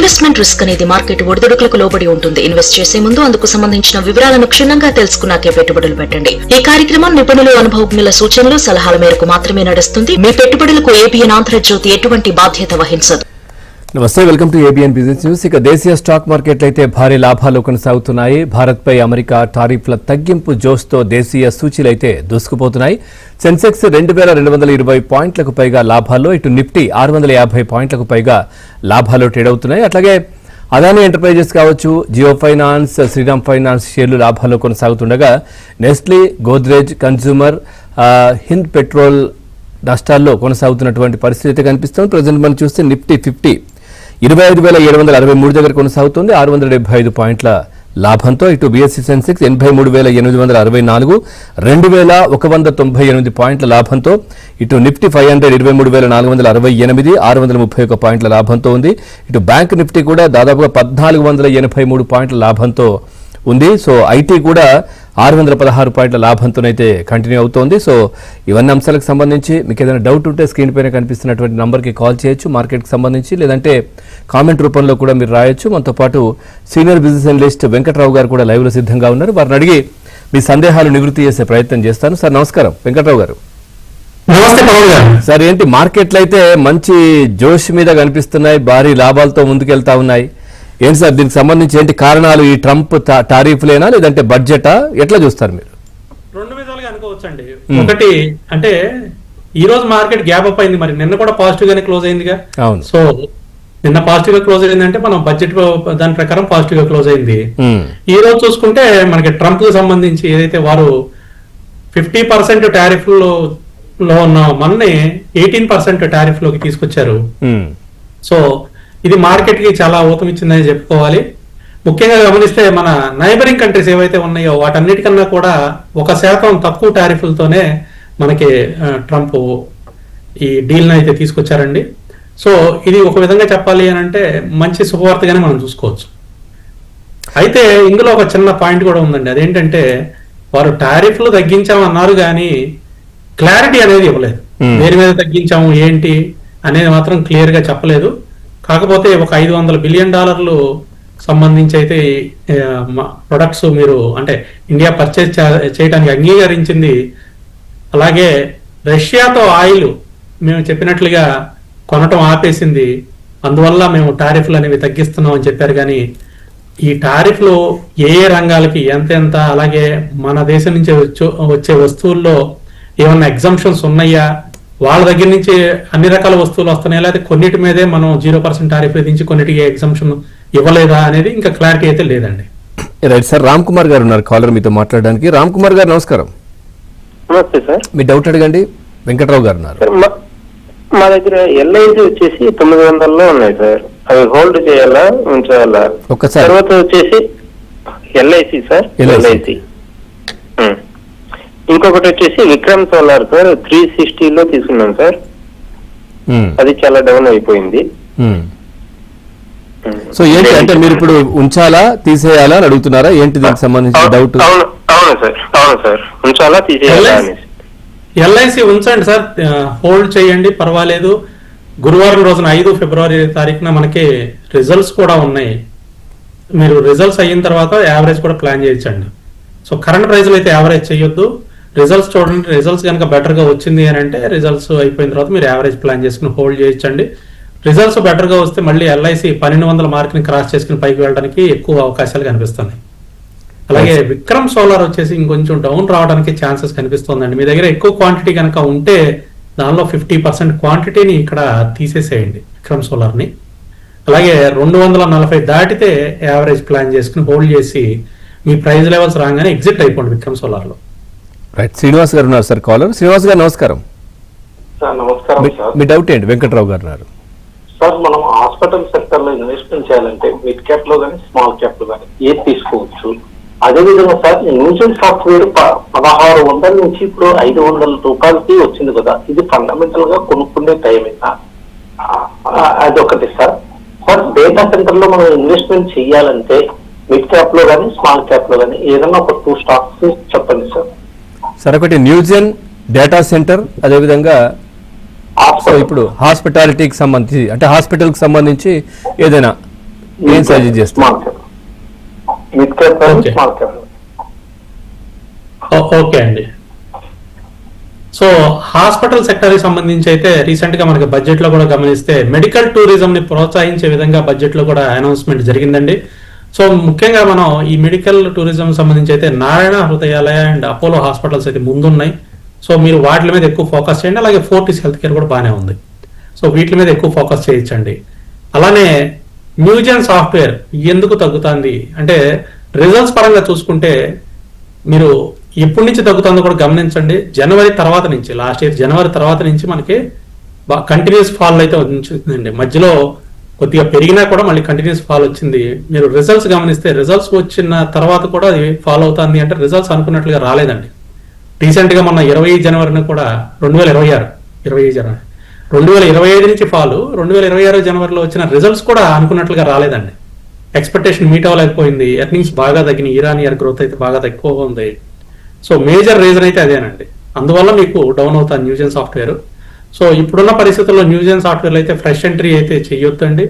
Investment risk అనేది market ఒడిదుడుకులకు లోబడి ఉంటుంది. ఇన్వెస్ట్ చేసే ముందు అందుకు సంబంధించిన వివరాలను క్షుణ్ణంగా తెలుసుకున్నాకే పెట్టుబడులు పెట్టండి. ఈ కార్యక్రమం నిపుణులు, అనుభవజ్ఞుల సూచనలు, సలహాల మేరకు మాత్రమే నడుస్తుంది. మీ పెట్టుబడులకు ఏబిఎన్ ఆంధ్రజ్యోతి ఎటువంటి బాధ్యత వహించదు. నమస్తే, welcome to ABN business news. ఇక దేశీయ స్టాక్ మార్కెట్లు అయితే భారీ లాభాలు కొనసాగుతున్నాయి. భారత్పై అమెరికా టారిఫ్ల తగ్గింపు జోష్తో దేశీయ సూచీలు అయితే దూసుకుపోతున్నాయి. సెన్సెక్స్ 2220 పాయింట్లకు పైగా లాభాల్లో, ఇటు నిఫ్టీ 650 పాయింట్లకు పైగా లాభాల్లో ట్రేడ్ అవుతున్నాయి. అట్లాగే అదానీ ఎంటర్ప్రైజెస్ కావచ్చు, జియో ఫైనాన్స్, శ్రీరామ్ ఫైనాన్స్ షేర్లు లాభాల్లో కొనసాగుతుండగా Nestle, Godrej, consumer, Hind petrol నష్టాల్లో కొనసాగుతున్నటువంటి పరిస్థితి కనిపిస్తుంది. ప్రజెంట్ మనం చూస్తే నిఫ్టీ 50 25,763 దగ్గర కొనసాగుతుంది, 675 పాయింట్ల లాభంతో. ఇటు బీఎస్సీ సెన్సెక్స్ 83,864, 2,198 పాయింట్ల లాభంతో. ఇటు నిఫ్టీ 500 23,468, 631 పాయింట్ల లాభంతో ఉంది. ఇటు బ్యాంక్ నిఫ్టీ కూడా దాదాపుగా 1,483 పాయింట్ల లాభంతో ఉంది. సో ఐటీ కూడా 616 పాయింట్ల లాభంతోనైతే కంటిన్యూ అవుతోంది. సో ఇవన్నీ అంశాలకు సంబంధించి మీకు ఏదైనా డౌట్ ఉంటే స్క్రీన్ పైన కనిపిస్తున్నటువంటి నంబర్కి కాల్ చేయొచ్చు మార్కెట్కి సంబంధించి, లేదంటే కామెంట్ రూపంలో కూడా మీరు రాయొచ్చు. మనతో పాటు సీనియర్ బిజినెస్ అనలిస్ట్ వెంకట్రావు గారు కూడా లైవ్లో సిద్ధంగా ఉన్నారు. వారిని అడిగి మీ సందేహాలు నివృత్తి చేసే ప్రయత్నం చేస్తాను. సార్ నమస్కారం. వెంకట్రావు గారు. నమస్తే పవన్ గారు. సార్, ఏంటి మార్కెట్లు అయితే మంచి జోష్ మీద కనిపిస్తున్నాయి, భారీ లాభాలతో ముందుకెళ్తా ఉన్నాయి. ఏంటి సార్ దీనికి సంబంధించి ఏంటి కారణాలు? ఈ ట్రంప్ టారిఫ్లేనా లేదంటే బడ్జెటా? ఎట్లా చూస్తారు మీరు? రెండు విధాలుగా అనుకోవచ్చండి. ఒకటి అంటే ఈ రోజు మార్కెట్ గ్యాప్ అప్ అయింది, మరి నిన్న కూడా పాజిటివ్ గానే క్లోజ్ అయిందిగా. అవును. సో నిన్న పాజిటివ్ గా క్లోజ్ అయిందంటే మనం బడ్జెట్ దాని ప్రకారం పాజిటివ్ గా క్లోజ్ అయింది. ఈ రోజు చూసుకుంటే మనకి ట్రంప్ కు సంబంధించి ఏదైతే వారు 50% టారిఫ్ లో ఉన్న మనని 18% టారిఫ్ లోకి తీసుకొచ్చారు. సో ఇది మార్కెట్ కి చాలా ఊతమిచ్చిందని చెప్పుకోవాలి. ముఖ్యంగా గమనిస్తే మన నైబరింగ్ కంట్రీస్ ఏవైతే ఉన్నాయో వాటన్నిటికన్నా కూడా 1% తక్కువ టారిఫ్లతోనే మనకి ట్రంప్ ఈ డీల్ని అయితే తీసుకొచ్చారండి. సో ఇది ఒక విధంగా చెప్పాలి అని అంటే మంచి శుభవార్తగానే మనం చూసుకోవచ్చు. అయితే ఇందులో ఒక చిన్న పాయింట్ కూడా ఉందండి. అదేంటంటే వారు టారిఫ్లు తగ్గించామన్నారు కానీ క్లారిటీ అనేది ఇవ్వలేదు. దేని మీద తగ్గించాము ఏంటి అనేది మాత్రం క్లియర్ గా చెప్పలేదు. కాకపోతే ఒక $500 బిలియన్ సంబంధించి అయితే ప్రొడక్ట్స్ మీరు అంటే ఇండియా పర్చేజ్ చేయడానికి అంగీకరించింది. అలాగే రష్యాతో ఆయిల్ మేము చెప్పినట్లుగా కొనటం ఆపేసింది. అందువల్ల మేము టారిఫ్లు అనేవి తగ్గిస్తున్నాం అని చెప్పారు. కానీ ఈ టారిఫ్లు ఏ రంగాలకి ఎంత, అలాగే మన దేశం నుంచి వచ్చే వస్తువుల్లో ఏమన్నా ఎగ్జంప్షన్స్ ఉన్నాయా, వాళ్ళ దగ్గర నుంచి అన్ని రకాల వస్తువులు వస్తున్నాయా, లేదా కొన్నిటి మీదే మనం 0% టారిఫ్ విధించి కొన్నిటికి ఎగ్జంప్షన్ ఇవ్వలేదా అనేది ఇంకా క్లారిటీ అయితే లేదండి. రైట్ సార్, రామ్ కుమార్ గారు ఉన్నారు కాలర్ మీతో మాట్లాడడానికి. రామ్ కుమార్ గారు నమస్కారం. నమస్తే సార్. మీ డౌట్ అడగండి. వెంకట్రావు గారు ఉన్నారు. మా దగ్గర ఎల్ఐసి వచ్చేసి 900లో ఉన్నాయి సార్. అవి హోల్డ్ చేయాలా ఉంచాలా? ఒక్కసారి. తర్వాత వచ్చేసి ఎల్ఐసి సార్, ఎల్ఐసి. ఇంకొకటి వచ్చేసి విక్రమ్ సోలార్ సార్, 360లో తీసుకున్నాం సార్. అది చాలా డౌన్ అయిపోయింది. సో ఏంటి అంటే మీరు ఇప్పుడు ఉంచాలా తీసేయాలా అని అడుగుతున్నారా? ఏంటి దీనికి సంబంధించిన డౌట్? అవును సార్, ఉంచాలా తీసేయాలా అని. ఎల్ఐసి ఉంచండి సార్, హోల్డ్ చేయండి, పర్వాలేదు. గురువారం రోజున 5 ఫిబ్రవరి తారీఖున మనకి రిజల్ట్స్ కూడా ఉన్నాయి. మీరు రిజల్ట్స్ అయిన తర్వాత యావరేజ్ కూడా ప్లాన్ చేయొచ్చండి. సో కరెంట్ ప్రైస్లో అయితే యావరేజ్ చేయొద్దు. రిజల్ట్స్ చూడండి, రిజల్ట్స్ కనుక బెటర్ గా వచ్చింది అని అంటే రిజల్ట్స్ అయిపోయిన తర్వాత మీరు యావరేజ్ ప్లాన్ చేసుకుని హోల్డ్ చేయొచ్చండి. రిజల్ట్స్ బెటర్ గా వస్తే మళ్ళీ ఎల్ఐసి 1200 మార్క్ ని క్రాస్ చేసుకుని పైకి వెళ్ళడానికి ఎక్కువ అవకాశాలు కనిపిస్తున్నాయి. అలాగే విక్రమ్ సోలార్ వచ్చేసి ఇంకొంచెం డౌన్ రావడానికి ఛాన్సెస్ కనిపిస్తుందండి. మీ దగ్గర ఎక్కువ క్వాంటిటీ కనుక ఉంటే దానిలో 50% క్వాంటిటీని ఇక్కడ తీసేసేయండి విక్రమ్ సోలార్ ని. అలాగే 240 దాటితే యావరేజ్ ప్లాన్ చేసుకుని హోల్డ్ చేసి మీ ప్రైస్ లెవెల్స్ రాగానే ఎగ్జిట్ అయిపోండి విక్రమ్ సోలార్ లో. రైట్, శ్రీనివాస్ గారు ఉన్నారు సార్ కాలర్. శ్రీనివాస్ గారు నమస్కారం. నమస్కారం సార్. మీ డౌట్ ఏంటి? వెంకట్రావు గారు ఉన్నారు. సార్, మనం హాస్పిటల్ సెక్టర్ లో ఇన్వెస్ట్మెంట్ చేయాలంటే మిడ్ క్యాప్ లో కానీ స్మాల్ క్యాప్ లో కానీ ఏది తీసుకోవచ్చు? అదేవిధంగా సార్, న్యూజన్ సాఫ్ట్వేర్ 1600 నుంచి ఇప్పుడు 500 రూపాయలకి వచ్చింది కదా, ఇది ఫండమెంటల్ గా కొనుక్కునే టైం అయినా? అదొకటి సార్. సార్, డేటా సెంటర్ లో మనం ఇన్వెస్ట్మెంట్ చేయాలంటే మిడ్ క్యాప్ లో కానీ స్మాల్ క్యాప్ లో కానీ ఏదైనా ఒక 2 స్టాక్స్ చెప్పండి సార్. సార్, ఒకటి న్యూజెన్ డేటా సెంటర్, అదేవిధంగా ఇప్పుడు హాస్పిటాలిటీకి సంబంధించి అంటే హాస్పిటల్కి సంబంధించి ఏదైనా ఏం సజెస్ట్ చేస్తారు? Small cap, mid cap, Okay. Small cap. Okay అండి. సో హాస్పిటల్ సెక్టర్ కి సంబంధించి అయితే రీసెంట్ గా మనకి బడ్జెట్ లో కూడా గమనిస్తే మెడికల్ టూరిజం ని ప్రోత్సహించే విధంగా బడ్జెట్ లో కూడా అనౌన్స్మెంట్ జరిగిందండి. సో ముఖ్యంగా మనం ఈ మెడికల్ టూరిజం సంబంధించి అయితే Narayana Hrudayalaya and Apollo hospitals అయితే ముందున్నాయి. సో మీరు వాటి మీద ఎక్కువ ఫోకస్ చేయండి. అలాగే ఫోర్టిస్ హెల్త్ కేర్ కూడా బాగానే ఉంది. సో వీటి మీద ఎక్కువ ఫోకస్ చేయించండి. అలానే న్యూజెన్ సాఫ్ట్వేర్ ఎందుకు తగ్గుతుంది అంటే రిజల్ట్స్ పరంగా చూసుకుంటే మీరు ఎప్పటి నుంచి తగ్గుతుందో కూడా గమనించండి. జనవరి తర్వాత నుంచి, లాస్ట్ ఇయర్ జనవరి తర్వాత నుంచి మనకి కంటిన్యూస్ ఫాల్ అయితే వచ్చిందండి. మధ్యలో కొద్దిగా పెరిగినా కూడా మళ్ళీ కంటిన్యూస్ ఫాల్ వచ్చింది. మీరు రిజల్ట్స్ గమనిస్తే రిజల్ట్స్ వచ్చిన తర్వాత కూడా అది ఫాల్ అవుతుంది అంటే రిజల్ట్స్ అనుకున్నట్లుగా రాలేదండి. రీసెంట్ గా మొన్న 20 జనవరిని కూడా 2025 నుంచి ఫాల్, 2026 జనవరిలో వచ్చిన రిజల్ట్స్ కూడా అనుకున్నట్లుగా రాలేదండి. Expectation meet అవ్వలేకపోయింది. ఎర్నింగ్స్ బాగా తగ్గినాయి. ఇయర్ గ్రోత్ అయితే బాగా తక్కువగా ఉంది. సో మేజర్ రీజన్ అయితే అదేనండి. అందువల్ల మీకు డౌన్ అవుతుంది న్యూజెన్ సాఫ్ట్వేర్. సో ఇప్పుడున్న పరిస్థితుల్లో న్యూజెన్ సాఫ్ట్వేర్ అయితే ఫ్రెష్ ఎంట్రీ అయితే చేయొద్దండి.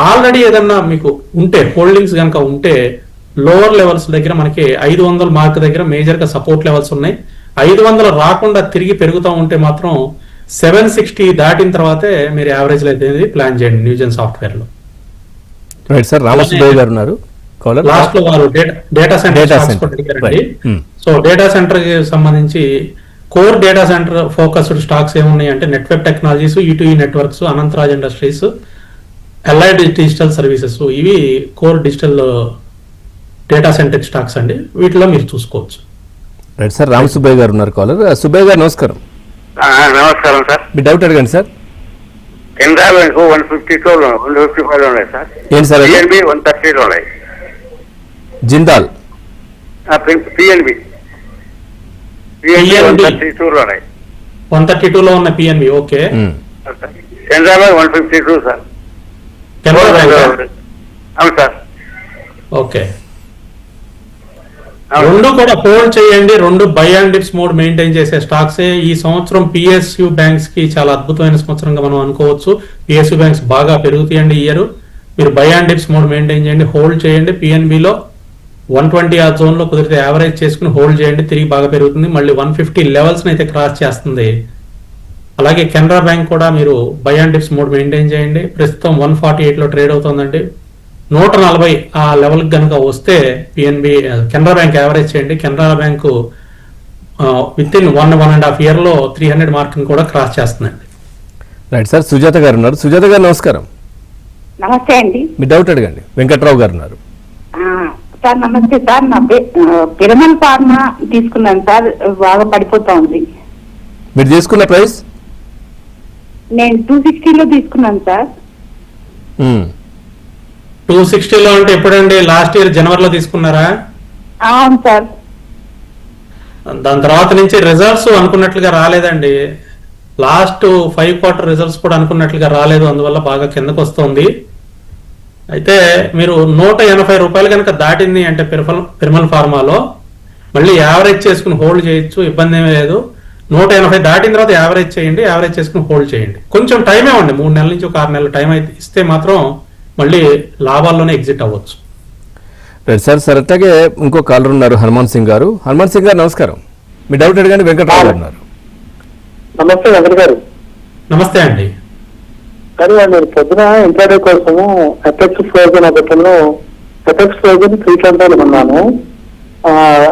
ఆల్రెడీ ఏదన్నా మీకు ఉంటే హోల్డింగ్స్ కనుక ఉంటే లోవర్ లెవెల్స్ దగ్గర మనకి 500 మార్క్ దగ్గర మేజర్ గా సపోర్ట్ లెవెల్స్ ఉన్నాయి. 500 రాకుండా తిరిగి పెరుగుతూ ఉంటే మాత్రం 760 దాటిన తర్వాతే మీరు యావరేజ్ అయితే ప్లాన్ చేయండి న్యూజెన్ సాఫ్ట్వేర్ లో. రైట్ సార్, రామసుబ్బయ్య గారు ఉన్నారు కాలర్. లాస్ట్ లో వారు data centre so data centre కి సంబంధించి core data centre focused stocks ఏమున్నాయి అంటే network technologies, E2E networks, Anantraj industries, LID digital services, ఇవి core digital data centre stocks అండి. వీటిలో మీరు చూసుకోవచ్చు. రైట్ సార్, రామసుబ్బయ్య గారు ఉన్నారు కాలర్. సుబ్బయ్య గారు నమస్కారం. నమస్కారం సార్. మీ డౌట్ అడగండి సార్. కెనరా బ్యాంక్ 155 ఉన్నాయి సార్. ఏంటి సార్ అది? పిఎన్బి 130 ఉన్నాయి. జిందాల్ పిఎన్బి 132 ఉన్నాయి. 132 లో ఉన్న PNB. Okay, Canara bank 152 sir. Canara bank. అవును సార్. ఓకే, రెండు కూడా హోల్డ్ చేయండి. రెండు by and dips mode maintain చేసే స్టాక్స్. ఈ సంవత్సరం పిఎస్యు బ్యాంక్స్ కి చాలా అద్భుతమైన సంవత్సరంగా మనం అనుకోవచ్చు. పిఎస్యు బ్యాంక్స్ బాగా పెరుగుతాయండి ఈ ఇయర్. మీరు by and dips mode maintain చేయండి, హోల్డ్ చేయండి. పిఎన్బిలో 120 ఆ జోన్ లో కుదిరితే యావరేజ్ చేసుకుని హోల్డ్ చేయండి, తిరిగి బాగా పెరుగుతుంది. మళ్ళీ 150 లెవెల్స్ అయితే క్రాస్ చేస్తుంది. అలాగే కెనరా బ్యాంక్ కూడా మీరు by and dips mode maintain చేయండి. ప్రస్తుతం 148 లో ట్రేడ్ అవుతుందండి. 140 ఆ లెవెల్ కనుక వస్తే పిఎన్బి కెనరా బ్యాంక్ యావరేజ్ చేయండి. Canara bank with in 1.5 year లో 300 మార్క్ కూడా క్రాస్ చేస్తుందండి. రైట్ సార్, సుజాత గారు ఉన్నారు. సుజాత గారు నమస్కారం. నమస్తే అండి. మీ డౌట్ అడగండి. వెంకట్రావు గారు ఉన్నారు. సార్ నమస్తే సార్. నా పిరమల్ ఫార్మా తీసుకున్నాను సార్, బాగా పడిపోతా ఉంది. మీరు తీసుకున్న ప్రైస్? నేను 260లో తీసుకున్నాను సార్. 260లో అంటే ఎప్పుడండి? లాస్ట్ ఇయర్ జనవరిలో తీసుకున్నారా? అవును సార్. దాని తర్వాత నుంచి రిజల్ట్స్ అనుకున్నట్లుగా రాలేదండి. లాస్ట్ 5 quarter రిజల్ట్స్ కూడా అనుకున్నట్లుగా రాలేదు. అందువల్ల బాగా కిందకు వస్తుంది. అయితే మీరు 180 రూపాయలు కనుక దాటింది అంటే పిరమల్ ఫార్మాలో మళ్ళీ యావరేజ్ చేసుకుని హోల్డ్ చేయొచ్చు, ఇబ్బంది ఏమీ లేదు. 180 దాటిన తర్వాత యావరేజ్ చేయండి, యావరేజ్ చేసుకుని హోల్డ్ చేయండి. కొంచెం టైం ఇవ్వండి, 3 నెలల నుంచి ఒక 6 నెలల టైం అయితే ఇస్తే మాత్రం మళ్ళీ లాభాల్లోనే ఎగ్జిట్ అవ్వచ్చు. Right sir. సార్ అట్లాగే ఇంకో కాలర్ ఉన్నారు, హనుమాన్ సింగ్ గారు. హనుమాన్ సింగ్ గారు నమస్కారం. మీ డౌట్ అడగండి. వెంకట్రావు గారు ఉన్నారు. నమస్తే వెంకట గారు. నమస్తే అండి. కానీ నేను పొద్దున ఇంటర్వ్యూ కోసము ఎఫెక్స్ ఫ్రోజన్ ఒకటిలో ఎఫెక్స్ ఫ్రోజన్ 320 కొన్నాను.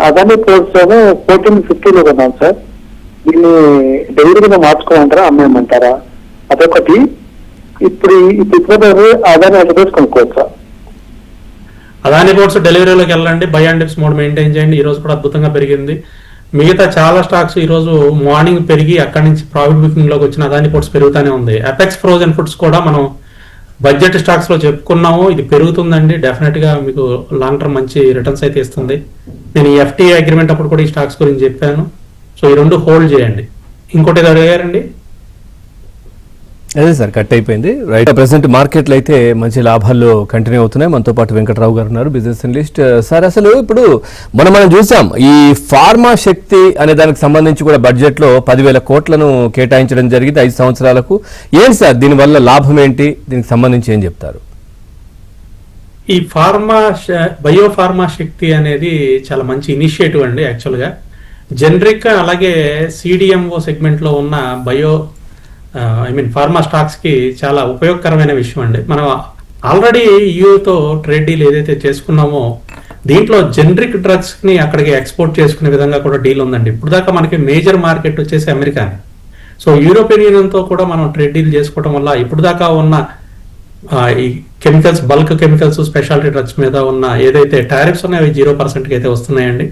అదాని పోర్ట్స్ 1450లో కొన్నాను సార్. దీన్ని డెలివరీగా మార్చుకోమంటారా, అమ్మేయమంటారా? అదొకటి. ఇప్పుడు అదాని అడ్రస్ కొనుక్కోవచ్చా? అదాని పోర్ట్స్ డెలివరీలోకి వెళ్ళండి, by and dips mode maintain చేయండి. ఈ రోజు కూడా అద్భుతంగా పెరిగింది. మిగతా చాలా స్టాక్స్ ఈ రోజు మార్నింగ్ పెరిగి అక్కడి నుంచి ప్రాఫిట్ బుకింగ్ లోకి వచ్చిన అదాని పోర్ట్స్ పెరుగుతూనే ఉంది. అపెక్స్ ఫ్రోజన్ ఫుడ్స్ కూడా మనం బడ్జెట్ స్టాక్స్ లో చెప్పుకున్నాము, ఇది పెరుగుతుందండి. డెఫినెట్ గా మీకు లాంగ్ టర్మ్ మంచి రిటర్న్స్ అయితే ఇస్తుంది. నేను ఈ FTA అగ్రిమెంట్ అప్పుడు కూడా ఈ స్టాక్స్ గురించి చెప్పాను. సో ఈ రెండు హోల్డ్ చేయండి. ఇంకోటి ఏదో అడిగారండి? అదే సార్, కట్ అయిపోయింది. రైట్, ప్రెసెంట్ మార్కెట్లు అయితే మంచి లాభాల్లో కంటిన్యూ అవుతున్నాయి. మనతో పాటు వెంకట్రావు గారు ఉన్నారు, బిజినెస్ అనలిస్ట్. సార్ అసలు ఇప్పుడు మనం చూసాం ఈ ఫార్మా శక్తి అనే దానికి సంబంధించి కూడా బడ్జెట్ లో 10,000 కోట్లను కేటాయించడం జరిగింది 5 సంవత్సరాలకు. ఏంటి సార్ దీనివల్ల లాభం ఏంటి? దీనికి సంబంధించి ఏం చెప్తారు? ఈ బయో ఫార్మా శక్తి అనేది చాలా మంచి ఇనిషియేటివ్ అండి. యాక్చువల్గా జనరిక్ అలాగే సిడిఎంఓ సెగ్మెంట్ లో ఉన్న ఫార్మా స్టాక్స్ కి చాలా ఉపయోగకరమైన విషయం అండి. మనం ఆల్రెడీ యూతో ట్రేడ్ డీల్ ఏదైతే చేసుకున్నామో దీంట్లో జనరిక్ డ్రగ్స్ ని అక్కడికి ఎక్స్పోర్ట్ చేసుకునే విధంగా కూడా డీల్ ఉందండి. ఇప్పుడు దాకా మనకి మేజర్ మార్కెట్ వచ్చేసి అమెరికాని. సో యూరోపియన్ యూనియన్ తో కూడా మనం ట్రేడ్ డీల్ చేసుకోవడం వల్ల ఇప్పుడు దాకా ఉన్న ఈ chemicals, bulk chemicals, speciality drugs మీద ఉన్న ఏదైతే టారిఫ్స్ ఉన్నాయో అవి 0% అయితే వస్తున్నాయండి.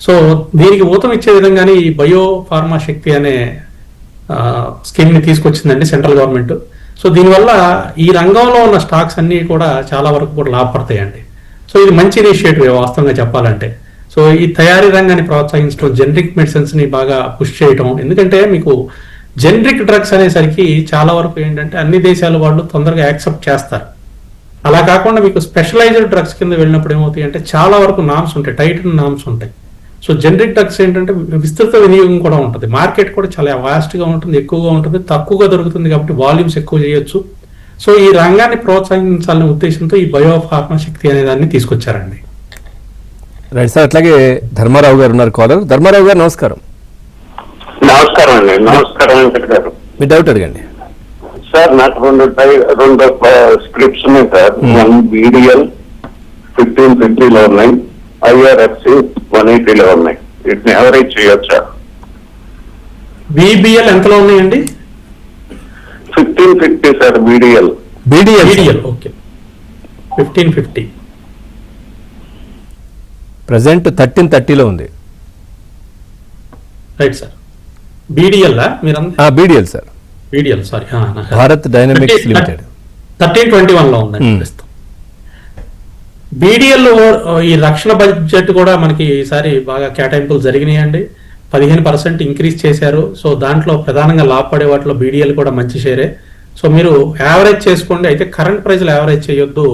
సో దీనికి ఊతం ఇచ్చే విధంగానే ఈ బయో ఫార్మా శక్తి అనే స్కీమ్ ని తీసుకొచ్చిందండి సెంట్రల్ గవర్నమెంట్. సో దీనివల్ల ఈ రంగంలో ఉన్న స్టాక్స్ అన్ని కూడా చాలా వరకు కూడా లాభపడతాయండి. సో ఇది మంచి ఇనిషియేటివ్ వాస్తవంగా చెప్పాలంటే. సో ఈ తయారీ రంగాన్ని ప్రోత్సహించడం, జనరిక్ మెడిసిన్స్ ని బాగా పుష్ చేయటం. ఎందుకంటే మీకు జనరిక్ డ్రగ్స్ అనేసరికి చాలా వరకు ఏంటంటే అన్ని దేశాల వాళ్ళు తొందరగా యాక్సెప్ట్ చేస్తారు. అలా కాకుండా మీకు స్పెషలైజ్డ్ డ్రగ్స్ కింద వెళ్ళినప్పుడు ఏమవుతాయి అంటే చాలా వరకు నామ్స్ ఉంటాయి, టైట్ నామ్స్ ఉంటాయి. సో జనరిక్ డ్రగ్స్ ఏంటంటే విస్తృత వినియోగం కూడా ఉంటుంది, మార్కెట్ కూడా చాలా వాస్ట్ గా ఉంటుంది, ఎక్కువగా ఉంటుంది, తక్కువగా దొరుకుతుంది కాబట్టి వాల్యూమ్స్ ఎక్కువ చేయొచ్చు. సో ఈ రంగాన్ని ప్రోత్సహించాలనే ఉద్దేశంతో ఈ బయో ఫార్మా శక్తి అనే దాన్ని తీసుకొచ్చారండి. రైట్ సార్, అట్లాగే ధర్మారావు గారు ఉన్నారు కాలర్. ధర్మారావు గారు నమస్కారం. నమస్కారం అండి. నమస్కారం వెంకట గారు. మీ డౌట్ అడగండి సార్. నాకు రెండు స్క్రిప్ట్స్ ఉన్నాయి సార్. వన్ BDL 1550 ఉన్నాయి, IRFC 180 ఉన్నాయి. వీటిని ఎవరేజ్ చేయొచ్చా? BBL ఎంతలో ఉన్నాయండి? 1550 సార్. BDL ఓకే 1550 ప్రజెంట్ 1330లో ఉంది. Right sir. BDL BDL sir, BDL sorry, Bharat dynamics limited 1321 లో ఉందండి ప్రస్తుతం. BDL ఈ రక్షణ బడ్జెట్ కూడా మనకి ఈసారి బాగా కేటాయింపులు జరిగినాయండి. 15% ఇంక్రీజ్ చేశారు. సో దాంట్లో ప్రధానంగా లాభపడే వాటిలో BDL కూడా మంచి షేరే. సో మీరు యావరేజ్ చేసుకోండి. అయితే కరెంట్ ప్రైస్లో యావరేజ్ చేయొద్దు.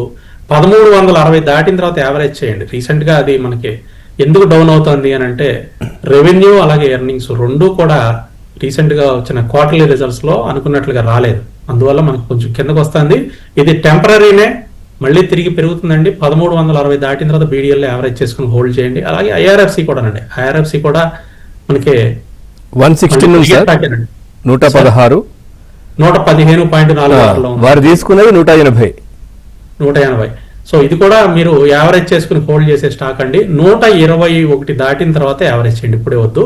1360 దాటిన తర్వాత యావరేజ్ చేయండి. రీసెంట్ గా అది మనకి ఎందుకు డౌన్ అవుతుంది అని అంటే రెవెన్యూ అలాగే ఎర్నింగ్స్ రెండు కూడా రీసెంట్ గా వచ్చిన క్వార్టర్లీ రిజల్ట్స్ లో అనుకున్నట్లుగా రాలేదు. అందువల్ల మనకు కొంచెం కిందకు వస్తుంది. ఇది టెంపరీనే, మళ్ళీ తిరిగి పెరుగుతుందండి. 1360 దాటిన తర్వాత BDL యావరేజ్ చేసుకుని హోల్డ్ చేయండి. అలాగే IRFC కూడా అండి. IRFC కూడా మనకి 116 116 115.46 వారు తీసుకున్నది 180. సో ఇది కూడా మీరు యావరేజ్ చేసుకుని హోల్డ్ చేసే స్టాక్ అండి. 121 దాటిన తర్వాత యావరేజ్ చేయండి, ఇప్పుడే వద్దు.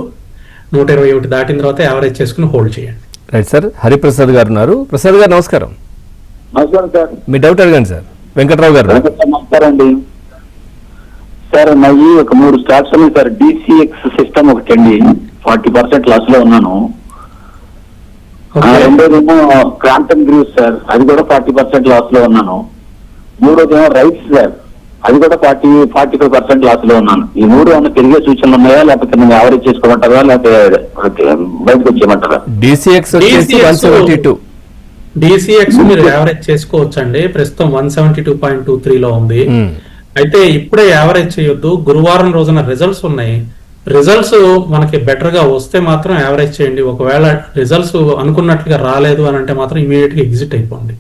121 దాటిన తర్వాత యావరేజ్ చేసుకుని హోల్డ్ చేయండి. Right sir. హరిప్రసాద్ గారు ఉన్నారు. ప్రసాద్ గారు నమస్కారం. నమస్కారం సార్. మీ డౌట్ అడగండి సార్. వెంకట్రావు గారు. నమస్కారం అండి సార్. నాయి ఒక 3 స్టాక్స్ ఉన్నాయి సార్. DCX సిస్టమ్ ఒకటండి, 40% లాస్ లో ఉన్నాను. రెండోదేమో క్రాంప్టన్ గ్రీవ్స్ సార్, అది కూడా 40% లాస్ లో ఉన్నాను. మూడోదేమో రైట్స్ సార్, అది కూడా 45% లాస్ లో ఉన్నాను. ఈ 3 ఏమన్నా పెరిగే సూచనలు ఉన్నాయా, లేకపోతే నేను యావరేజ్ చేసుకోమంటారా, లేకపోతే బయటకు వచ్చేయమంటారా? DCX వచ్చేసి 172. DCX మీరు యావరేజ్ చేసుకోవచ్చు అండి. ప్రస్తుతం 172.23 లో ఉంది. అయితే ఇప్పుడే యావరేజ్ చేయొద్దు. గురువారం రోజున రిజల్ట్స్ ఉన్నాయి. రిజల్ట్స్ మనకి బెటర్ గా వస్తే మాత్రం యావరేజ్ చేయండి. ఒకవేళ రిజల్ట్స్ అనుకున్నట్లుగా రాలేదు అని అంటే మాత్రం ఇమీడియట్ గా ఎగ్జిట్ అయిపోండి.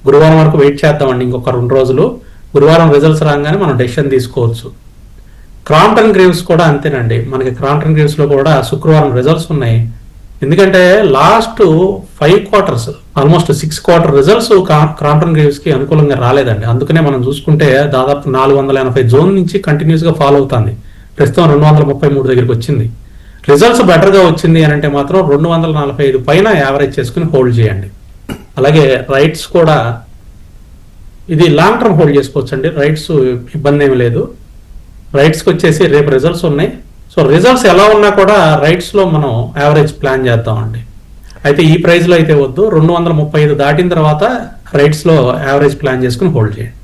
గురువారం వరకు వెయిట్ చేద్దామండి, ఇంకొక 2 రోజులు. గురువారం రిజల్ట్స్ రాగానే మనం డెసిషన్ తీసుకోవచ్చు. క్రాంప్టన్ గ్రీవ్స్ కూడా అంతేనండి. మనకి క్రాంప్టన్ గ్రీవ్స్ లో కూడా శుక్రవారం రిజల్ట్స్ ఉన్నాయి. ఎందుకంటే last 5 quarters, almost 6 quarter results Crompton Greaves కి అనుకూలంగా రాలేదండి. అందుకనే మనం చూసుకుంటే దాదాపు 480 జోన్ నుంచి కంటిన్యూస్ గా ఫాలో అవుతుంది. ప్రస్తుతం 233 దగ్గరికి వచ్చింది. రిజల్ట్స్ బెటర్ గా వచ్చింది అని అంటే మాత్రం 245 పైన యావరేజ్ చేసుకుని హోల్డ్ చేయండి. అలాగే రైట్స్ కూడా ఇది లాంగ్ టర్మ్ హోల్డ్ చేసుకోవచ్చు అండి. రైట్స్ ఇబ్బంది ఏమి లేదు. రైట్స్ కి వచ్చేసి రేపు రిజల్ట్స్ ఉన్నాయి. సో రిజల్ట్స్ ఎలా ఉన్నా కూడా రైట్స్ లో మనం యావరేజ్ ప్లాన్ చేద్దామండి. అయితే ఈ ప్రైస్ లో అయితే వద్దు. 235 దాటిన తర్వాత రైట్స్ లో యావరేజ్ ప్లాన్ చేసుకుని హోల్డ్ చేయండి.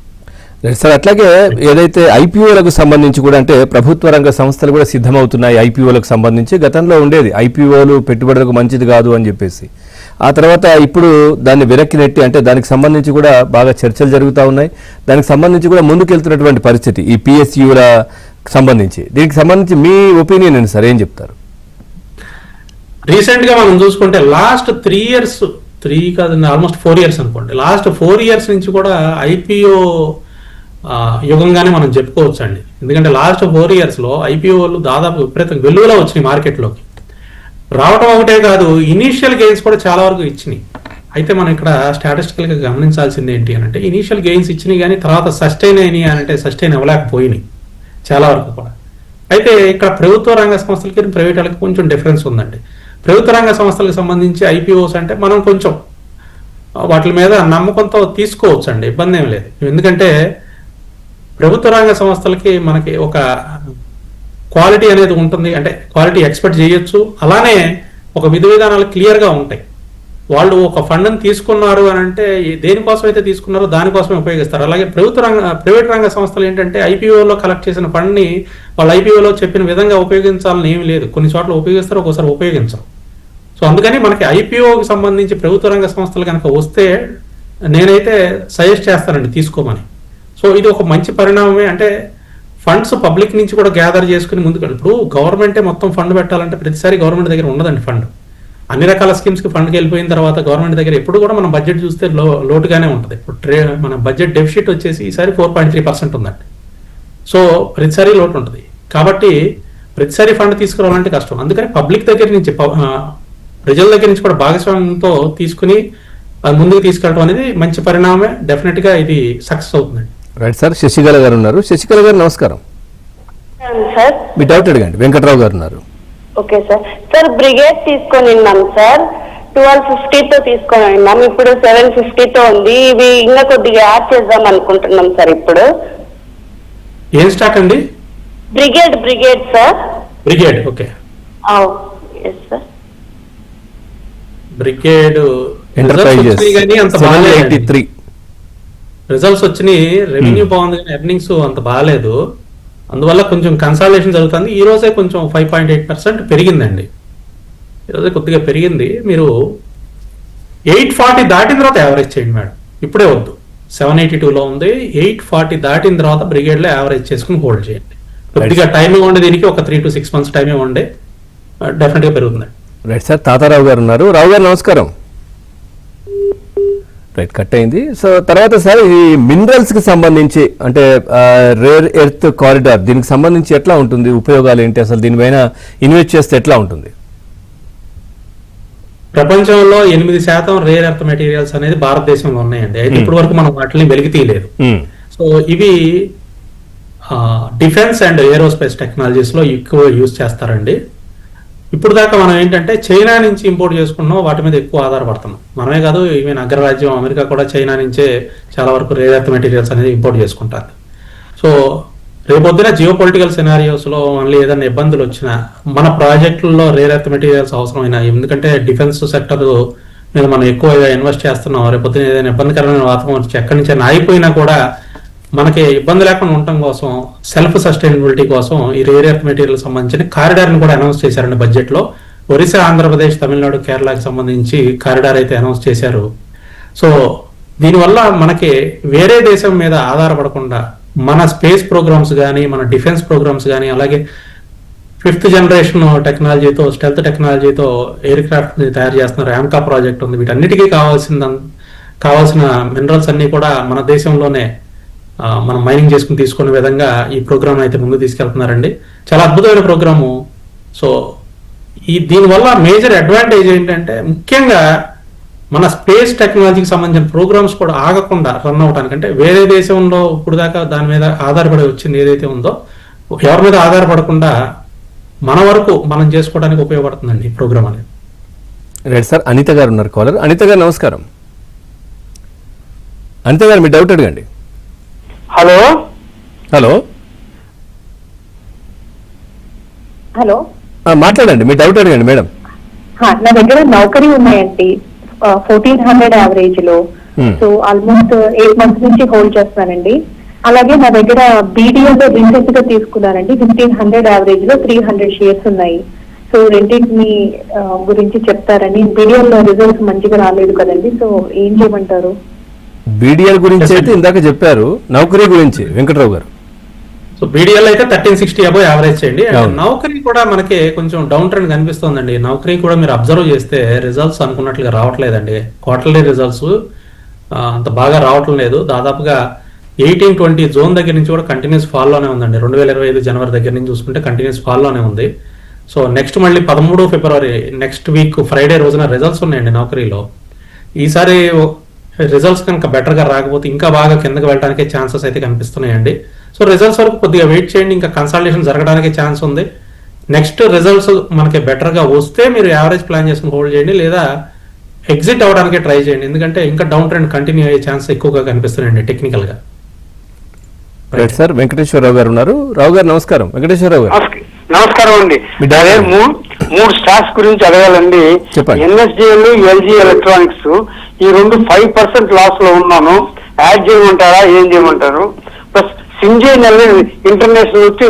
సార్, అట్లాగే ఏదైతే IPOలకు సంబంధించి కూడా, అంటే ప్రభుత్వ రంగ సంస్థలు కూడా సిద్ధమవుతున్నాయి IPOలకు సంబంధించి. గతంలో ఉండేది IPOలు పెట్టుబడులకు మంచిది కాదు అని చెప్పేసి, ఆ తర్వాత ఇప్పుడు దాన్ని వెనక్కి నెట్టి, అంటే దానికి సంబంధించి కూడా బాగా చర్చలు జరుగుతూ ఉన్నాయి. దానికి సంబంధించి కూడా ముందుకెళ్తున్నటువంటి పరిస్థితి ఈ PSUల సంబంధించి. దీనికి సంబంధించి మీ ఒపీనియన్ ఏంటి సార్, ఏం చెప్తారు? రీసెంట్ గా మనం చూసుకుంటే లాస్ట్ 3 ఇయర్స్, 3 కాదండి, ఆల్మోస్ట్ 4 ఇయర్స్ అనుకోండి. లాస్ట్ 4 ఇయర్స్ నుంచి కూడా IPO యుగంగానే మనం చెప్పుకోవచ్చు అండి. ఎందుకంటే లాస్ట్ 4 years లో ఐపీఓలు దాదాపు విపరీతంగా వెలుగులో వచ్చినాయి మార్కెట్లోకి. రావటం ఒకటే కాదు, ఇనీషియల్ గెయిన్స్ కూడా చాలా వరకు ఇచ్చినాయి. అయితే మనం ఇక్కడ స్టాటిస్టికల్ గా గమనించాల్సింది ఏంటి అని అంటే, ఇనీషియల్ గెయిన్స్ ఇచ్చినాయి కానీ తర్వాత సస్టైన్ అయినాయి అని అంటే సస్టైన్ అవ్వలేకపోయినాయి చాలా వరకు కూడా. అయితే ఇక్కడ ప్రభుత్వ రంగ సంస్థలకి ప్రైవేట్ వాళ్ళకి కొంచెం డిఫరెన్స్ ఉందండి. ప్రభుత్వ రంగ సంస్థలకు సంబంధించి ఐపీఓస్ అంటే మనం కొంచెం వాటి మీద నమ్మకంతో తీసుకోవచ్చు అండి, ఇబ్బంది ఏం లేదు. ఎందుకంటే ప్రభుత్వ రంగ సంస్థలకి మనకి ఒక క్వాలిటీ అనేది ఉంటుంది, అంటే క్వాలిటీ ఎక్స్పెక్ట్ చేయొచ్చు. అలానే ఒక విధి విధానాలు క్లియర్గా ఉంటాయి. వాళ్ళు ఒక ఫండ్ని తీసుకున్నారు అని అంటే దేనికోసం అయితే తీసుకున్నారో దానికోసమే ఉపయోగిస్తారు. అలాగే ప్రైవేట్ రంగ సంస్థలు ఏంటంటే ఐపీఓలో కలెక్ట్ చేసిన ఫండ్ని వాళ్ళు ఐపీఓలో చెప్పిన విధంగా ఉపయోగించాలని ఏమీ లేదు. కొన్ని చోట్ల ఉపయోగిస్తారు, ఒక్కోసారి ఉపయోగించరు. సో అందుకని మనకి ఐపీఓకి సంబంధించి ప్రభుత్వ రంగ సంస్థలు కనుక వస్తే నేనైతే సజెస్ట్ చేస్తానండి తీసుకోమని. సో ఇది ఒక మంచి పరిణామమే. అంటే ఫండ్స్ పబ్లిక్ నుంచి కూడా గ్యాదర్ చేసుకుని ముందుకు. ఇప్పుడు గవర్నమెంటే మొత్తం ఫండ్ పెట్టాలంటే ప్రతిసారి గవర్నమెంట్ దగ్గర ఉండదండి ఫండ్. అన్ని రకాల స్కీమ్స్కి ఫండ్కి వెళ్ళిపోయిన తర్వాత గవర్నమెంట్ దగ్గర ఎప్పుడు కూడా మనం బడ్జెట్ చూస్తే లోటుగానే ఉంటుంది. ఇప్పుడు మన బడ్జెట్ డెఫిసిట్ వచ్చేసి ఈసారి 4.3% ఉందండి. సో ప్రతిసారి లోటు ఉంటుంది. కాబట్టి ప్రతిసారి ఫండ్ తీసుకురావాలంటే కష్టం. అందుకని పబ్లిక్ దగ్గర నుంచి ప్రజల దగ్గర నుంచి కూడా భాగస్వామ్యంతో తీసుకుని ముందుకు తీసుకెళ్ళడం అనేది మంచి పరిణామమే. డెఫినెట్ గా ఇది సక్సెస్ అవుతుందండి. రైట్ సార్, శశికళ గారు ఉన్నారు. శశికళ గారు నమస్కారం. సార్ మీ డౌట్ అడగండి. వెంకట్రావు గారు ఉన్నారు. Okay sir. సార్ బ్రిగేడ్ తీసుకొని ఉన్నాం సార్, 1250తో తీసుకొని ఉన్నాం. ఇప్పుడు 750తో ఉంది. ఇవి ఇంకా కొద్దిగా యాడ్ చేద్దాం అనుకుంటున్నాం సార్. ఇప్పుడు ఏం స్టాక్ అండి? Brigade sir. Brigade, okay. Sir brigade enterprises 783 results వచ్చినాయి. రెవెన్యూ బాగుంది కానీ ఎర్నింగ్స్ అంత బాగాలేదు. అందువల్ల కొంచెం కన్సాలిడేషన్ జరుగుతుంది. ఈ రోజే కొంచెం 5.8% పెరిగిందండి. ఈరోజే కొద్దిగా పెరిగింది. మీరు 840 దాటిన తర్వాత యావరేజ్ చేయండి మేడం. ఇప్పుడే వద్దు. 782లో ఉంది. 840 దాటిన తర్వాత బ్రిగేడ్లో యావరేజ్ చేసుకుని హోల్డ్ చేయండి. కొద్దిగా టైం ఇవ్వండి దీనికి, ఒక 3 to 6 months టైం ఇవ్వండి, డెఫినెట్గా పెరుగుతుందండి. రైట్ సార్, తాతారావు గారు ఉన్నారు. రావు గారు నమస్కారం. రైట్, కట్ అయింది. సో తర్వాత సార్, ఈ మినరల్స్ కి సంబంధించి అంటే రేర్ ఎర్త్ కారిడార్, దీనికి సంబంధించి ఎట్లా ఉంటుంది, ఉపయోగాలు ఏంటి, అసలు దీనిపైన ఇన్వెస్ట్ చేస్తే ఎట్లా ఉంటుంది? ప్రపంచంలో 8% రేర్ ఎర్త్ మెటీరియల్స్ అనేది భారతదేశంలో ఉన్నాయండి. అయితే ఇప్పటి వరకు మనం వాటిని వెలికి తీయలేదు. సో ఇవి డిఫెన్స్ అండ్ ఏరోస్పేస్ టెక్నాలజీస్ లో ఎక్కువ యూజ్ చేస్తారండి. ఇప్పుడు దాకా మనం ఏంటంటే చైనా నుంచి ఇంపోర్ట్ చేసుకున్నాం, వాటి మీద ఎక్కువ ఆధారపడుతున్నాం. మనమే కాదు, ఈవెన్ అగ్రరాజ్యం అమెరికా కూడా చైనా నుంచే చాలా వరకు రేర్ ఎర్త్ మెటీరియల్స్ అనేది ఇంపోర్ట్ చేసుకుంటారు. సో రేపొద్దున జియో పొలిటికల్ సినారియోస్లో మళ్ళీ ఏదైనా ఇబ్బందులు వచ్చినా మన ప్రాజెక్టుల్లో రేర్ ఎర్త్ మెటీరియల్స్ అవసరమైన, ఎందుకంటే డిఫెన్స్ సెక్టర్ మీద మనం ఎక్కువగా ఇన్వెస్ట్ చేస్తున్నాం. రేపొద్దున ఏదైనా ఇబ్బందికరమైన వాతావరణం వచ్చి ఎక్కడి నుంచి ఆగిపోయినా కూడా మనకి ఇబ్బంది లేకుండా ఉండటం కోసం, సెల్ఫ్ సస్టైనబిలిటీ కోసం ఈ రేర్ ఎర్త్ మెటీరియల్ సంబంధించిన కారిడార్ని కూడా అనౌన్స్ చేశారండి బడ్జెట్లో. ఒరిస్సా, ఆంధ్రప్రదేశ్, తమిళనాడు, కేరళకి సంబంధించి కారిడార్ అయితే అనౌన్స్ చేశారు. సో దీనివల్ల మనకి వేరే దేశం మీద ఆధారపడకుండా మన స్పేస్ ప్రోగ్రామ్స్ కానీ, మన డిఫెన్స్ ప్రోగ్రామ్స్ కానీ, అలాగే 5th generation టెక్నాలజీతో, స్టెల్త్ టెక్నాలజీతో ఎయిర్ క్రాఫ్ట్ తయారు చేస్తున్నారు. యాంకా ప్రాజెక్ట్ ఉంది. వీటన్నిటికీ కావాల్సిన మినరల్స్ అన్ని కూడా మన దేశంలోనే మనం మైనింగ్ చేసుకుని తీసుకునే విధంగా ఈ ప్రోగ్రామ్ అయితే ముందుకు తీసుకెళ్తున్నారండి. చాలా అద్భుతమైన ప్రోగ్రాము. సో దీనివల్ల మేజర్ అడ్వాంటేజ్ ఏంటంటే, ముఖ్యంగా మన స్పేస్ టెక్నాలజీకి సంబంధించిన ప్రోగ్రామ్స్ కూడా ఆగకుండా రన్ అవడానికి, అంటే వేరే దేశంలో ఇప్పుడు దాకా దాని మీద ఆధారపడి వచ్చింది ఏదైతే ఉందో, ఎవరి మీద ఆధారపడకుండా మన వరకు మనం చేసుకోవడానికి ఉపయోగపడుతుందండి ఈ ప్రోగ్రామ్ అనేది. రైట్ సార్, అనిత గారు ఉన్నారు కాలర్. అనిత గారు నమస్కారం. అనిత గారు, మీ డౌట్ అడగండి. హలో హలో హలో, మాట్లాడండి, మీ డౌట్ అడగండి మేడం. నా దగ్గర నౌకరీ ఉన్నాయండి 1400 యావరేజ్ లో. సో ఆల్మోస్ట్ 8 months నుంచి హోల్డ్ చేస్తున్నానండి. అలాగే నా దగ్గర బీడీఎల్ లో రీసెంట్ గా తీసుకున్నానండి 1500 యావరేజ్ లో 300 షేర్స్ ఉన్నాయి. సో రెండింటిని గురించి చెప్తారని. బీడీఎల్ లో రిజల్ట్స్ మంచిగా రాలేదు కదండి, సో ఏం చేయమంటారు? బీడీఎల్ గురించి అయితే ఇందాక చెప్పారు, నౌకరీ గురించి వెంకట్రావు గారు. సో బీడీఎల్ అయితే 1360 అబోవ్ యావరేజ్ చేయండి. నౌకరీ కూడా మనకి కొంచెం డౌన్ ట్రెండ్ కనిపిస్తోందండి. నౌకరీ కూడా మీరు అబ్జర్వ్ చేస్తే రిజల్ట్స్ అనుకున్నట్లుగా రావట్లేదండి. క్వార్టర్లీ రిజల్ట్స్ అంత బాగా రావటం లేదు. దాదాపుగా 18-20 జోన్ దగ్గర నుంచి కూడా కంటిన్యూస్ ఫాల్లోనే ఉందండి. 2025 జనవరి దగ్గర నుంచి చూసుకుంటే కంటిన్యూస్ ఫాల్లోనే ఉంది. సో నెక్స్ట్ మళ్ళీ 13 ఫిబ్రవరి నెక్స్ట్ వీక్ ఫ్రైడే రోజున రిజల్ట్స్ ఉన్నాయండి నౌకరీలో. ఈసారి రిజల్ట్స్ కనుక బెటర్గా రాకపోతే ఇంకా బాగా కిందకి వెళ్ళడానికి ఛాన్సెస్ అయితే కనిపిస్తున్నాయండి. సో రిజల్ట్స్ వరకు కొద్దిగా వెయిట్ చేయండి, ఇంకా కన్సల్టేషన్ జరగడానికి ఛాన్స్ ఉంది. నెక్స్ట్ రిజల్ట్స్ మనకి బెటర్గా వస్తే మీరు యావరేజ్ ప్లాన్ చేసుకుని హోల్డ్ చేయండి, లేదా ఎగ్జిట్ అవ్వడానికి ట్రై చేయండి. ఎందుకంటే ఇంకా డౌన్ ట్రెండ్ కంటిన్యూ అయ్యే ఛాన్స్ ఎక్కువగా కనిపిస్తున్నాయండి టెక్నికల్గా. రైట్ సార్, వెంకటేశ్వరరావు గారు ఉన్నారు. రావు గారు నమస్కారం. వెంకటేశ్వరరావు గారు నమస్కారం అండి. అదే మూడు స్టాక్స్ గురించి అడగాలండి. చెప్పండి. ఎన్ఎస్డిఎల్, ఎల్జీ ఎలక్ట్రానిక్స్ ఈ రెండు 5% లాస్ లో ఉన్నాను. యాడ్ చేయమంటారా, ఏం చేయమంటారు? ప్లస్ సింజైన్ ఇంటర్నేషనల్ వచ్చి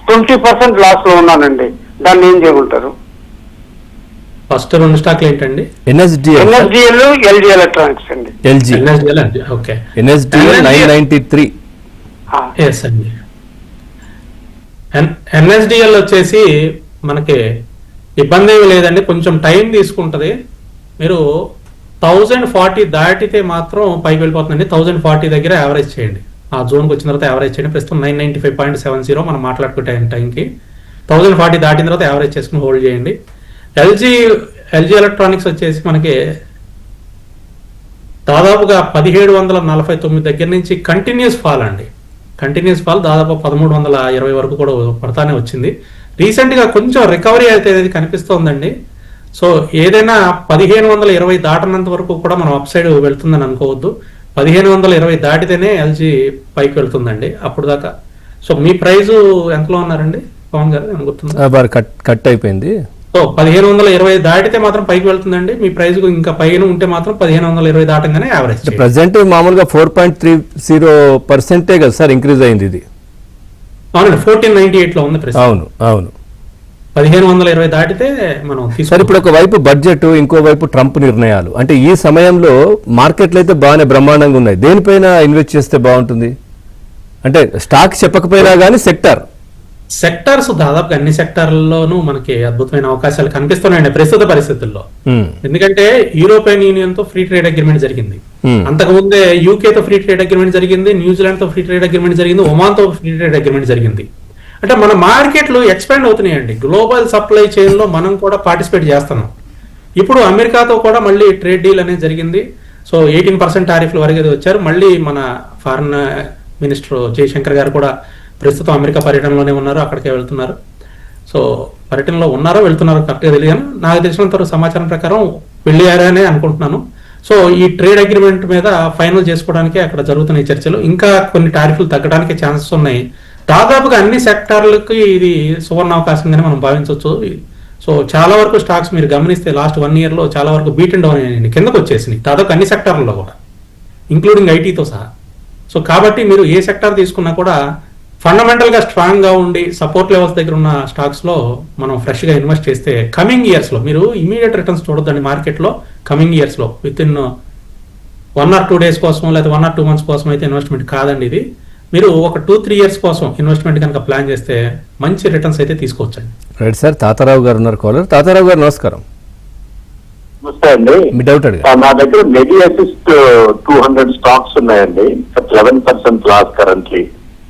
20% లాస్ లో ఉన్నానండి, దాన్ని ఏం చేయమంటారు? ఫస్ట్ రెండు స్టాక్లు ఏంటండి? ఎన్ఎస్డిఎల్, ఎల్జీ ఎలక్ట్రానిక్స్ అండి. ఎల్జీ, ఎన్ఎస్డిఎల్ అండి. Okay, NSDL 993. ఎస్ అండి. ఎన్ఎస్డిఎల్ వచ్చేసి మనకి ఇబ్బంది ఏమి లేదండి, కొంచెం టైం తీసుకుంటది. మీరు 1040 దాటితే మాత్రం పైకి వెళ్ళిపోతుందండి. 1040 దగ్గర యావరేజ్ చేయండి, ఆ జోన్కి వచ్చిన తర్వాత యావరేజ్ చేయండి. ప్రస్తుతం 995.70 మనం మాట్లాడుకుంటే టైంకి 1040 దాటిన తర్వాత యావరేజ్ చేసుకుని హోల్డ్ చేయండి. ఎల్జీ ఎలక్ట్రానిక్స్ వచ్చేసి మనకి దాదాపుగా 1749 దగ్గర నుంచి కంటిన్యూస్ ఫాల్ అండి. కంటిన్యూస్ ఫాల్ దాదాపు 1320 వరకు కూడా పడతానే వచ్చింది. రీసెంట్గా కొంచెం రికవరీ అయితే కనిపిస్తోందండి. సో ఏదైనా 1520 దాటినంత వరకు కూడా మనం అప్ సైడ్ వెళ్తుందని అనుకోవద్దు. 1520 దాటితేనే ఎల్జీ పైకి వెళ్తుందండి అప్పుడు దాకా. సో మీ ప్రైస్ ఎంతలో ఉన్నారండి పవన్ గారు, అనుకుంటున్నారు? కట్ అయిపోయింది. సో 1520 దాటితే మాత్రం పైకి వెళ్తుందండి. మీ ప్రైస్ ఇంకా పైన ఉంటే మాత్రం 1520 దాటంగానే యావరేజ్. ప్రెసెంట్ మామూలుగా 4.30% కదా సార్ ఇంక్రీజ్ అయింది ఇది? అవునండి, 1498 లో ఉంది ప్రెసెంట్. అవును అవును. 1520 దాటితే మనం సార్ ఇప్పుడు ఒకవైపు బడ్జెట్, ఇంకోవైపు ట్రంప్ నిర్ణయాలు, అంటే ఈ సమయంలో మార్కెట్లు అయితే బాగానే బ్రహ్మాండంగా ఉన్నాయి. దేనిపైన ఇన్వెస్ట్ చేస్తే బాగుంటుంది? అంటే స్టాక్ చెప్పకపోయినా కానీ సెక్టార్స్ దాదాపు అన్ని సెక్టార్లలోనూ మనకి అద్భుతమైన అవకాశాలు కనిపిస్తున్నాయండి ప్రస్తుత పరిస్థితుల్లో. ఎందుకంటే యూరోపియన్ యూనియన్ తో ఫ్రీ ట్రేడ్ అగ్రిమెంట్ జరిగింది, అంతకుముందే యూకే తో ఫ్రీ ట్రేడ్ అగ్రిమెంట్ జరిగింది, న్యూజిలాండ్ తో ఫ్రీ ట్రేడ్ అగ్రిమెంట్ జరిగింది, ఒమాన్ తో ఫ్రీ ట్రేడ్ అగ్రిమెంట్ జరిగింది. అంటే మన మార్కెట్లు ఎక్స్పాండ్ అవుతున్నాయండి. గ్లోబల్ సప్లై చైన్ లో మనం కూడా పార్టిసిపేట్ చేస్తున్నాం. ఇప్పుడు అమెరికాతో కూడా మళ్ళీ ట్రేడ్ డీల్ అనేది జరిగింది. సో 18% టారిఫ్ల వరకు వచ్చారు. మళ్ళీ మన ఫారెన్ మినిస్టర్ జయశంకర్ గారు కూడా ప్రస్తుతం అమెరికా పర్యటనలోనే ఉన్నారు, అక్కడికే వెళ్తున్నారు. సో పర్యటనలో ఉన్నారో వెళ్తున్నారో కరెక్ట్గా తెలియదు, నాకు తెలిసినంత సమాచారం ప్రకారం వెళ్ళారనే అనుకుంటున్నాను. సో ఈ ట్రేడ్ అగ్రిమెంట్ మీద ఫైనల్ చేసుకోవడానికి అక్కడ జరుగుతున్న ఈ చర్చలు, ఇంకా కొన్ని టారిఫ్లు తగ్గడానికి ఛాన్సెస్ ఉన్నాయి. దాదాపుగా అన్ని సెక్టార్లకి ఇది సువర్ణ అవకాశంగానే మనం భావించవచ్చు. సో చాలా వరకు స్టాక్స్ మీరు గమనిస్తే లాస్ట్ 1 year లో చాలా వరకు బీట్ అండ్ డౌన్ అయ్యాయి, కిందకు వచ్చేసినాయి దాదాపు అన్ని సెక్టార్లలో కూడా, ఇంక్లూడింగ్ ఐటీతో సహా. సో కాబట్టి మీరు ఏ సెక్టార్ తీసుకున్నా కూడా ఫండమెంటల్ గా స్ట్రాంగ్ గా ఉండి సపోర్ట్ లెవెల్స్ దగ్గర ఉన్న స్టాక్స్ లో మనం ఫ్రెష్ గా ఇన్వెస్ట్ చేస్తే కమింగ్ ఇయర్స్ లో మీరు ఇమీడియట్ రిటర్న్స్ చూడొద్దండి మార్కెట్ లో. కమింగ్ ఇయర్స్ లో విత్ ఇన్ 1 or 2 days కోసం లేదా 1 or 2 months కోసం అయితే ఇన్వెస్ట్మెంట్ కాదండి ఇది. మీరు ఒక 2-3 years కోసం ఇన్వెస్ట్మెంట్ కనుక ప్లాన్ చేస్తే మంచి రిటర్న్స్ అయితే తీసుకోవచ్చండి. రైట్ సార్, తాతారావు గారు ఉన్నారు కాలర్. తాతారావు గారు నమస్కారం. నమస్తే అండి. మీ డౌట్ అడిగా. నా దగ్గర మెడి అసిస్ట్ 200 స్టాక్స్ ఉన్నాయండి, 11% లాస్ కరెంట్లీ.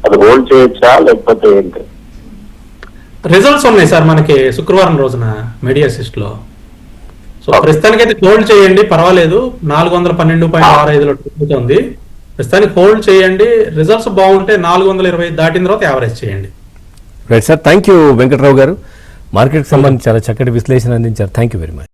అది హోల్డ్ చేయొచ్చా లేకపోతే ఏంటి? రిజల్ట్స్ ఉన్నాయి సార్ మనకి శుక్రవారం రోజున మెడియాసిస్ట్ లో. సో ప్రస్తుతానికి అయితే హోల్డ్ చేయండి, పర్వాలేదు. 412.65 ఉంది ప్రస్తుతానికి, హోల్డ్ చేయండి. రిజల్ట్స్ బాగుంటే 420 దాటిన తర్వాత యావరేజ్ చేయండి. Right sir, thank you Venkatarao గారు. మార్కెట్కి సంబంధించి చాలా చక్కటి విశ్లేషణ అందించారు. Thank you very much.